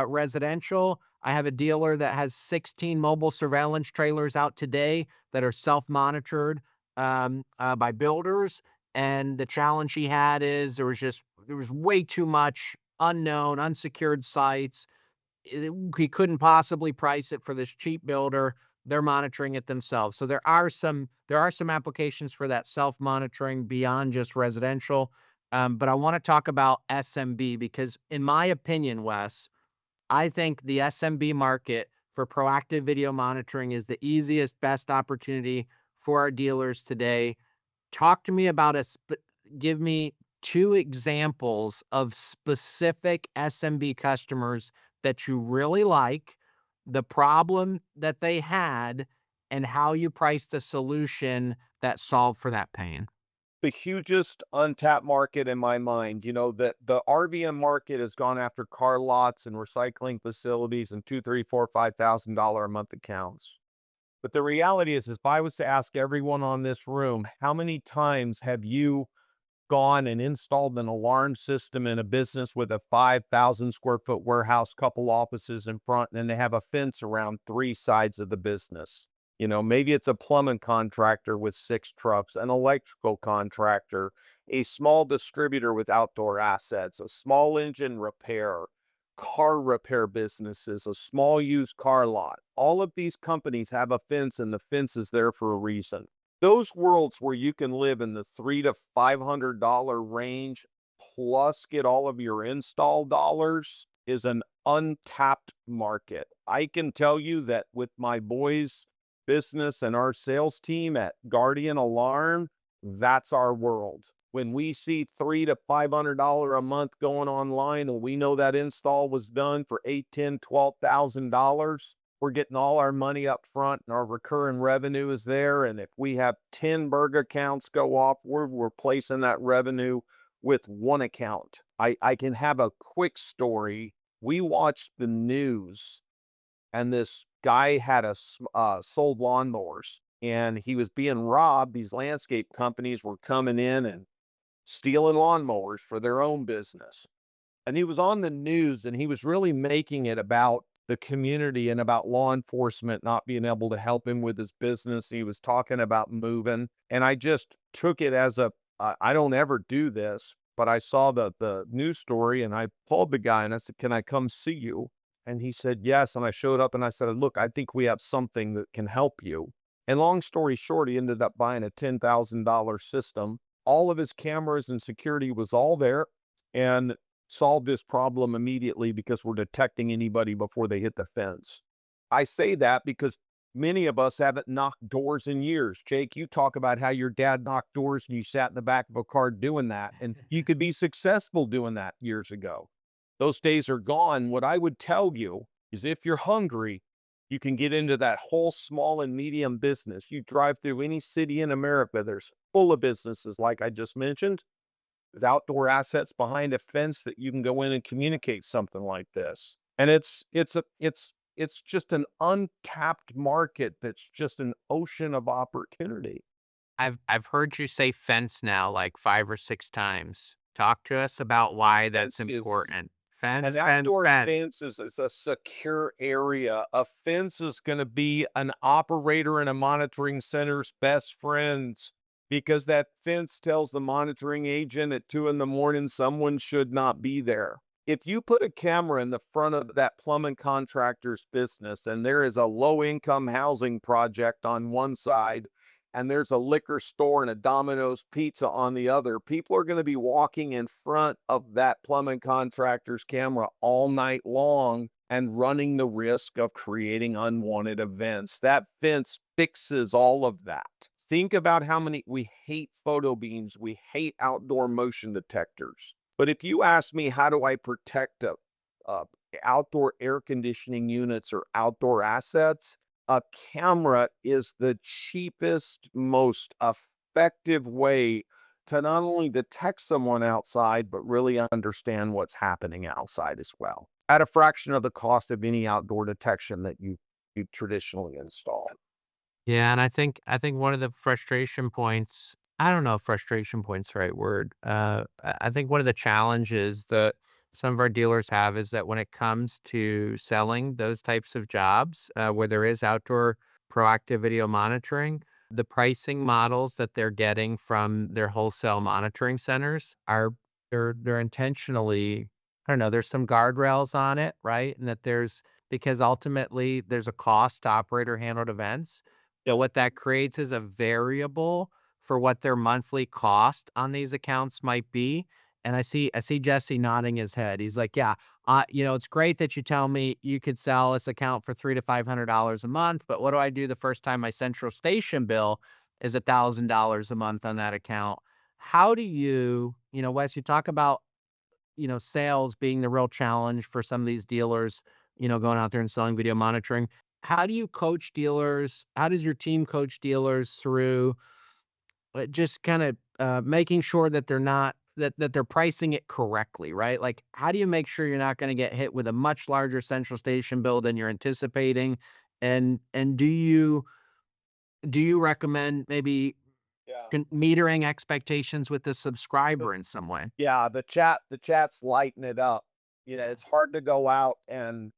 residential. I have a dealer that has 16 mobile surveillance trailers out today that are self-monitored by builders. And the challenge he had is there was way too much unknown, unsecured sites. He couldn't possibly price it for this cheap builder. They're monitoring it themselves. So there are some applications for that self-monitoring beyond just residential. But I want to talk about SMB because, in my opinion, Wes, I think the SMB market for proactive video monitoring is the easiest, best opportunity for our dealers today. Talk to me about give me 2 examples of specific SMB customers that you really like, the problem that they had, and how you priced the solution that solved for that pain. The hugest untapped market in my mind, that the RVM market has gone after car lots and recycling facilities and two, three, four, $5,000 a month accounts. But the reality is if I was to ask everyone on this room, how many times have you gone and installed an alarm system in a business with a 5,000 square foot warehouse, couple offices in front, and then they have a fence around three sides of the business? Maybe it's a plumbing contractor with 6 trucks, an electrical contractor, a small distributor with outdoor assets, a small engine repair, car repair businesses, a small used car lot. All of these companies have a fence, and the fence is there for a reason. Those worlds where you can live in the $300 to $500 range, plus get all of your install dollars, is an untapped market. I can tell you that with my boys' business and our sales team at Guardian Alarm, that's our world. When we see $300 to $500 a month going online, and we know that install was done for $8, $10, $12,000, we're getting all our money up front and our recurring revenue is there. And if we have 10 burger accounts go off, we're replacing that revenue with one account. I can have a quick story. We watched the news, and this guy had sold lawnmowers, and he was being robbed. These landscape companies were coming in and stealing lawnmowers for their own business. And he was on the news, and he was really making it about the community and about law enforcement not being able to help him with his business. He was talking about moving, and I just took it as I don't ever do this, but I saw the news story, and I called the guy and I said, "Can I come see you?" And he said, "Yes." And I showed up and I said, "Look, I think we have something that can help you." And long story short, he ended up buying a $10,000 system. All of his cameras and security was all there, and solved this problem immediately because we're detecting anybody before they hit the fence. I say that because many of us haven't knocked doors in years. Jake, you talk about how your dad knocked doors and you sat in the back of a car doing that, and you could be successful doing that years ago. Those days are gone. What I would tell you is if you're hungry, you can get into that whole small and medium business. You drive through any city in America, there's full of businesses like I just mentioned, with outdoor assets behind a fence that you can go in and communicate something like this. And it's just an untapped market that's just an ocean of opportunity. I've heard you say fence now like 5 or 6 times. Talk to us about why that's Fence is important. Fence, An fence, outdoor fence. fence is a secure area. A fence is going to be an operator and a monitoring center's best friends, because that fence tells the monitoring agent at 2 in the morning someone should not be there. If you put a camera in the front of that plumbing contractor's business and there is a low income housing project on one side, and there's a liquor store and a Domino's pizza on the other, people are going to be walking in front of that plumbing contractor's camera all night long and running the risk of creating unwanted events. That fence fixes all of that. Think about how many we hate photo beams, we hate outdoor motion detectors. But if you ask me, how do I protect a outdoor air conditioning units or outdoor assets? A camera is the cheapest, most effective way to not only detect someone outside, but really understand what's happening outside as well, at a fraction of the cost of any outdoor detection that you traditionally install. Yeah, and I think one of the frustration points, I don't know if frustration point's the right word. I think one of the challenges that some of our dealers have is that when it comes to selling those types of jobs, where there is outdoor proactive video monitoring, the pricing models that they're getting from their wholesale monitoring centers are they're intentionally, I don't know, there's some guardrails on it, right? And that there's because ultimately there's a cost to operate or handled events. So what that creates is a variable for what their monthly cost on these accounts might be. And I see Jesse nodding his head. He's like, "Yeah, it's great that you tell me you could sell this account for $300 to $500 a month, but what do I do the first time my central station bill is $1,000 a month on that account?" How do Wes, you talk about sales being the real challenge for some of these dealers, going out there and selling video monitoring. How do you coach dealers? How does your team coach dealers through just kind of making sure that they're not that they're pricing it correctly, right? Like, how do you make sure you're not going to get hit with a much larger central station bill than you're anticipating? And do you recommend maybe Yeah. metering expectations with the subscriber in some way? Yeah, the chat's lighting it up. It's hard to go out and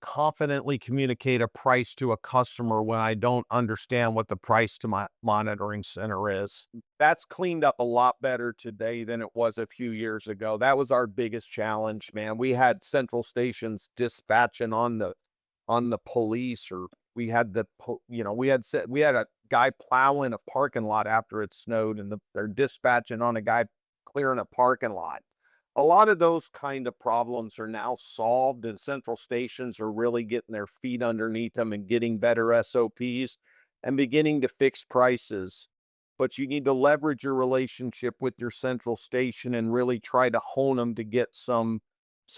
confidently communicate a price to a customer when I don't understand what the price to my monitoring center is. That's cleaned up a lot better today than it was a few years ago. That was our biggest challenge, man. We had central stations dispatching on the police, or we had a guy plowing a parking lot after it snowed, and they're dispatching on a guy clearing a parking lot. A lot of those kind of problems are now solved, and central stations are really getting their feet underneath them and getting better SOPs and beginning to fix prices. But you need to leverage your relationship with your central station and really try to hone them to get some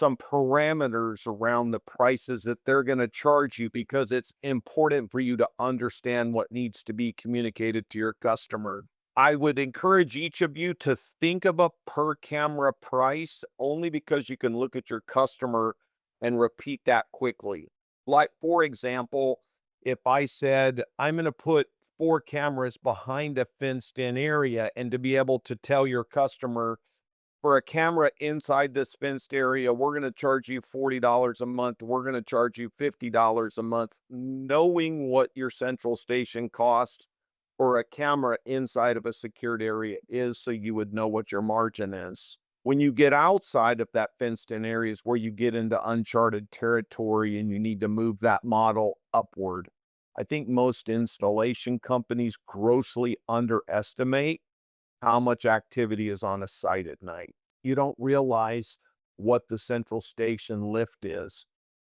parameters around the prices that they're going to charge you, because it's important for you to understand what needs to be communicated to your customer. I would encourage each of you to think of a per camera price, only because you can look at your customer and repeat that quickly. Like, for example, if I said, I'm going to put 4 cameras behind a fenced in area, and to be able to tell your customer, for a camera inside this fenced area, we're going to charge you $40 a month. We're going to charge you $50 a month. Knowing what your central station costs for a camera inside of a secured area is, so you would know what your margin is. When you get outside of that fenced in areas where you get into uncharted territory and you need to move that model upward, I think most installation companies grossly underestimate how much activity is on a site at night. You don't realize what the central station lift is.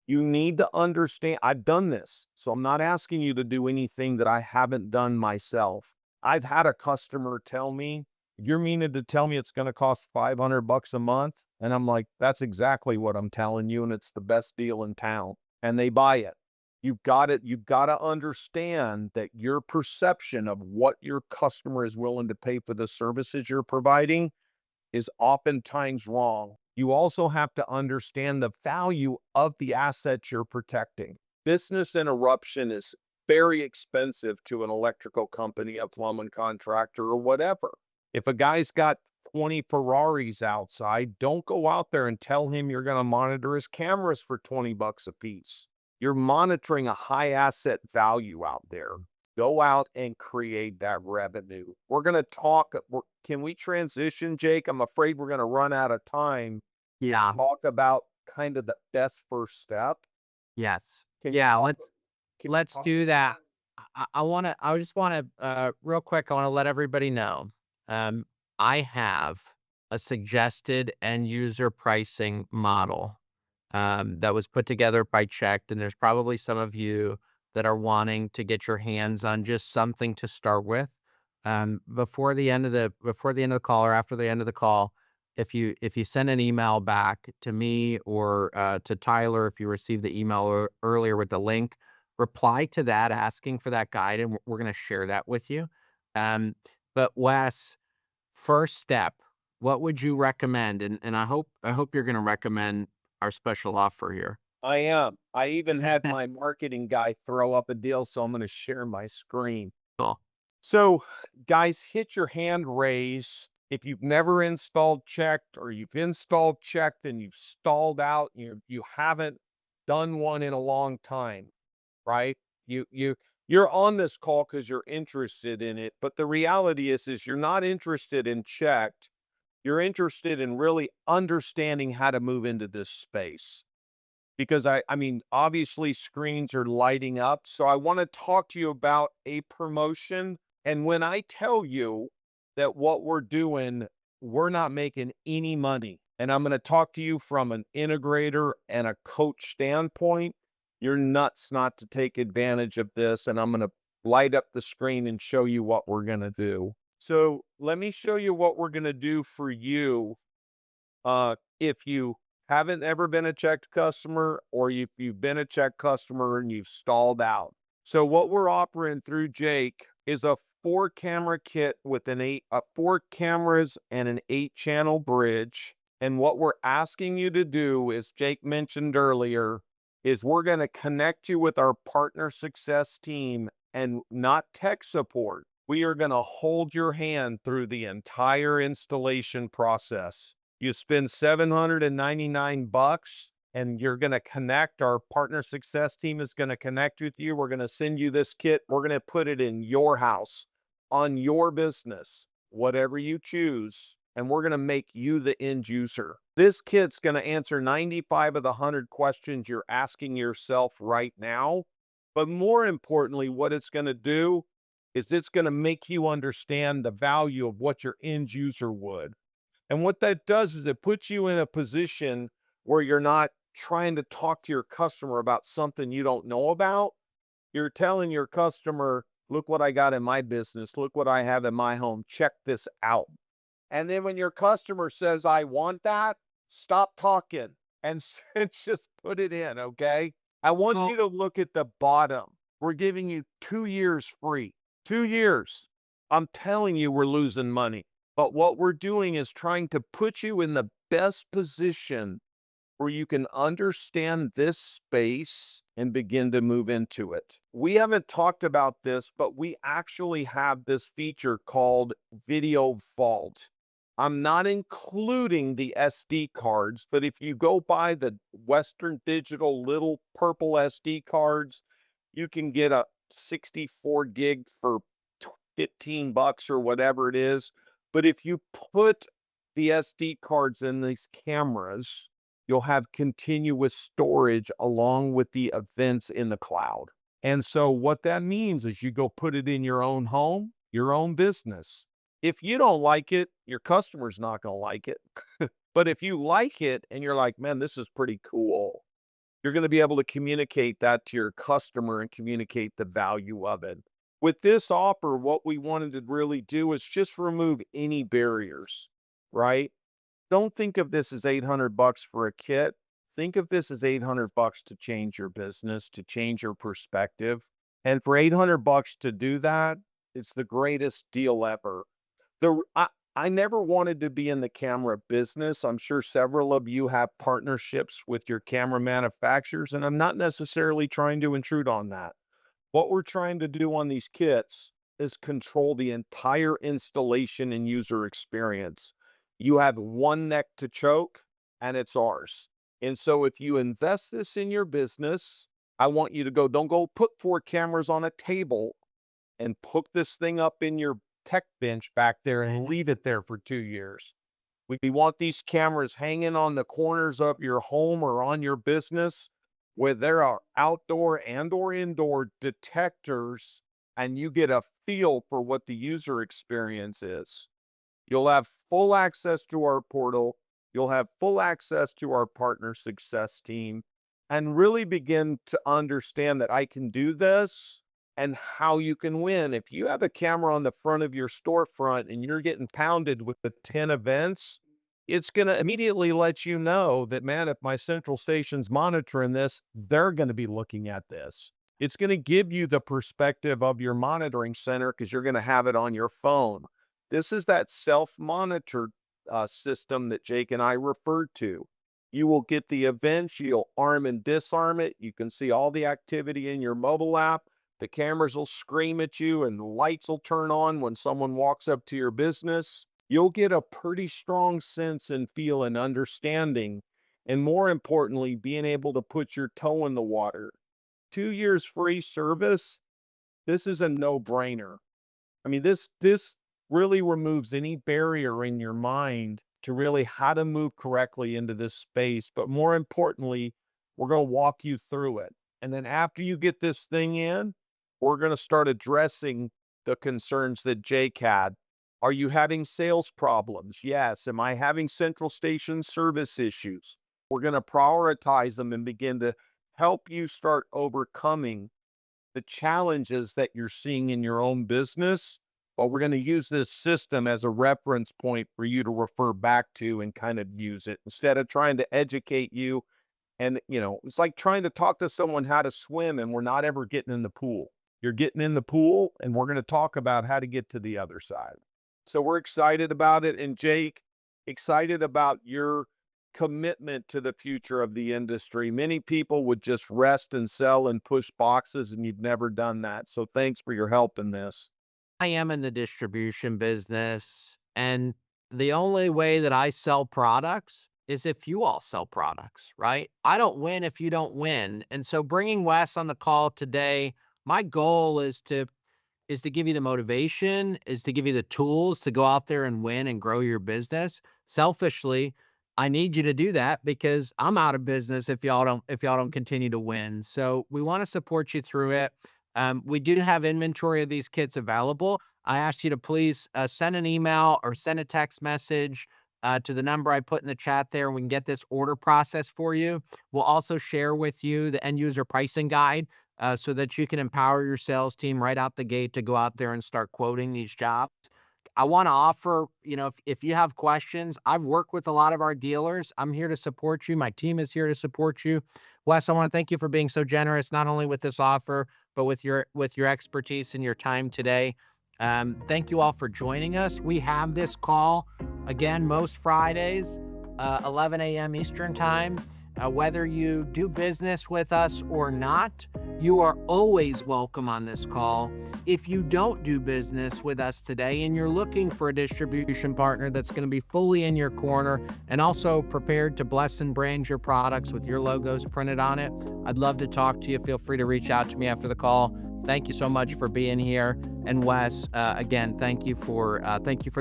You need to understand. I've done this, so I'm not asking you to do anything that I haven't done myself. I've had a customer tell me, "You're meaning to tell me it's going to cost $500 a month?" And I'm like, "That's exactly what I'm telling you, and it's the best deal in town." And they buy it. You've got to understand that your perception of what your customer is willing to pay for the services you're providing is oftentimes wrong. You also have to understand the value of the assets you're protecting. Business interruption is very expensive to an electrical company, a plumbing contractor, or whatever. If a guy's got 20 Ferraris outside, don't go out there and tell him you're going to monitor his cameras for $20 a piece. You're monitoring a high asset value out there. Go out and create that revenue. We're going to talk. Can we transition, Jake? I'm afraid we're going to run out of time. Yeah. Talk about kind of the best first step. Yes. Can you Yeah. talk? Let's Can you let's talk? do that. I just wanna, real quick, I wanna let everybody know, um, I have a suggested end user pricing model, that was put together by CHeKT, and there's probably some of you that are wanting to get your hands on just something to start with. Before the end of the call or after the end of the call, if you send an email back to me or to Tyler, if you received the email earlier with the link, reply to that asking for that guide, and we're going to share that with you. Um, but Wes, first step, what would you recommend? And I hope you're going to recommend our special offer here. I am. I even had my marketing guy throw up a deal, so I'm going to share my screen. Cool. So, guys, hit your hand raise if you've never installed CHeKT, or you've installed CHeKT and you've stalled out, you haven't done one in a long time, right? You're on this call because you're interested in it, but the reality is you're not interested in CHeKT. You're interested in really understanding how to move into this space. Because I mean, obviously screens are lighting up. So I want to talk to you about a promotion. And when I tell you that what we're doing, we're not making any money. And I'm going to talk to you from an integrator and a coach standpoint. You're nuts not to take advantage of this. And I'm going to light up the screen and show you what we're going to do. So let me show you what we're going to do for you. If you haven't ever been a CHeKT customer, or if you've been a CHeKT customer and you've stalled out. So what we're offering through Jake is a 4-camera kit with four cameras and an 8-channel bridge. And what we're asking you to do, as Jake mentioned earlier, is we're going to connect you with our partner success team and not tech support. We are going to hold your hand through the entire installation process. You spend $799 and you're going to connect. Our partner success team is going to connect with you. We're going to send you this kit. We're going to put it in your house, on your business, whatever you choose. And we're going to make you the end user. This kit's going to answer 95 of the 100 questions you're asking yourself right now. But more importantly, what it's going to do is it's going to make you understand the value of what your end user would. And what that does is it puts you in a position where you're not trying to talk to your customer about something you don't know about. You're telling your customer, look what I got in my business. Look what I have in my home. Check this out. And then when your customer says, I want that, stop talking and just put it in, okay? I want you to look at the bottom. We're giving you 2 years free. 2 years. I'm telling you, we're losing money. But what we're doing is trying to put you in the best position where you can understand this space and begin to move into it. We haven't talked about this, but we actually have this feature called Video Vault. I'm not including the SD cards, but if you go buy the Western Digital little purple SD cards, you can get a 64 gig for $15 or whatever it is. But if you put the SD cards in these cameras, you'll have continuous storage along with the events in the cloud. And so what that means is you go put it in your own home, your own business. If you don't like it, your customer's not going to like it. But if you like it and you're like, man, this is pretty cool, you're going to be able to communicate that to your customer and communicate the value of it. With this offer, what we wanted to really do is just remove any barriers, right? Don't think of this as $800 for a kit. Think of this as $800 to change your business, to change your perspective. And for $800 to do that, it's the greatest deal ever. I never wanted to be in the camera business. I'm sure several of you have partnerships with your camera manufacturers, and I'm not necessarily trying to intrude on that. What we're trying to do on these kits is control the entire installation and user experience. You have one neck to choke, and it's ours. And so if you invest this in your business, I want you to don't go put 4 cameras on a table and hook this thing up in your tech bench back there and leave it there for 2 years. We want these cameras hanging on the corners of your home or on your business, where there are outdoor and or indoor detectors, and you get a feel for what the user experience is. You'll have full access to our portal. You'll have full access to our partner success team and really begin to understand that I can do this and how you can win. If you have a camera on the front of your storefront and you're getting pounded with the 10 events, it's going to immediately let you know that, man, if my central station's monitoring this, they're going to be looking at this. It's going to give you the perspective of your monitoring center because you're going to have it on your phone. This is that self-monitored system that Jake and I referred to. You will get the events, you'll arm and disarm it. You can see all the activity in your mobile app. The cameras will scream at you and lights will turn on when someone walks up to your business. You'll get a pretty strong sense and feel and understanding, and more importantly, being able to put your toe in the water. 2 years free service, this is a no-brainer. I mean, this really removes any barrier in your mind to really how to move correctly into this space. But more importantly, we're going to walk you through it. And then after you get this thing in, we're going to start addressing the concerns that Jake had. Are you having sales problems? Yes. Am I having central station service issues? We're going to prioritize them and begin to help you start overcoming the challenges that you're seeing in your own business. But we're going to use this system as a reference point for you to refer back to and kind of use it instead of trying to educate you. And, it's like trying to talk to someone how to swim and we're not ever getting in the pool. You're getting in the pool and we're going to talk about how to get to the other side. So we're excited about it. And Jake, excited about your commitment to the future of the industry. Many people would just rest and sell and push boxes, and you've never done that. So thanks for your help in this. I am in the distribution business, and the only way that I sell products is if you all sell products, right? I don't win if you don't win. And so bringing Wes on the call today, my goal is to give you the motivation, is to give you the tools to go out there and win and grow your business. Selfishly, I need you to do that because I'm out of business if y'all don't continue to win. So we want to support you through it. We do have inventory of these kits available. I ask you to please send an email or send a text message to the number I put in the chat there. We can get this order process for you. We'll also share with you the end user pricing guide so that you can empower your sales team right out the gate to go out there and start quoting these jobs. I want to offer, if you have questions, I've worked with a lot of our dealers. I'm here to support you. My team is here to support you. Wes, I want to thank you for being so generous, not only with this offer, but with your expertise and your time today. Thank you all for joining us. We have this call again most Fridays, 11 a.m. Eastern time. Whether you do business with us or not, you are always welcome on this call. If you don't do business with us today and you're looking for a distribution partner that's going to be fully in your corner and also prepared to bless and brand your products with your logos printed on it, I'd love to talk to you. Feel free to reach out to me after the call. Thank you so much for being here. And Wes, again, thank you for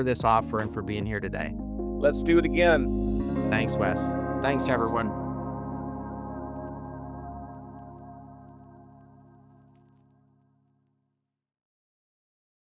this offer and for being here today. Let's do it again. Thanks, Wes. Thanks, everyone.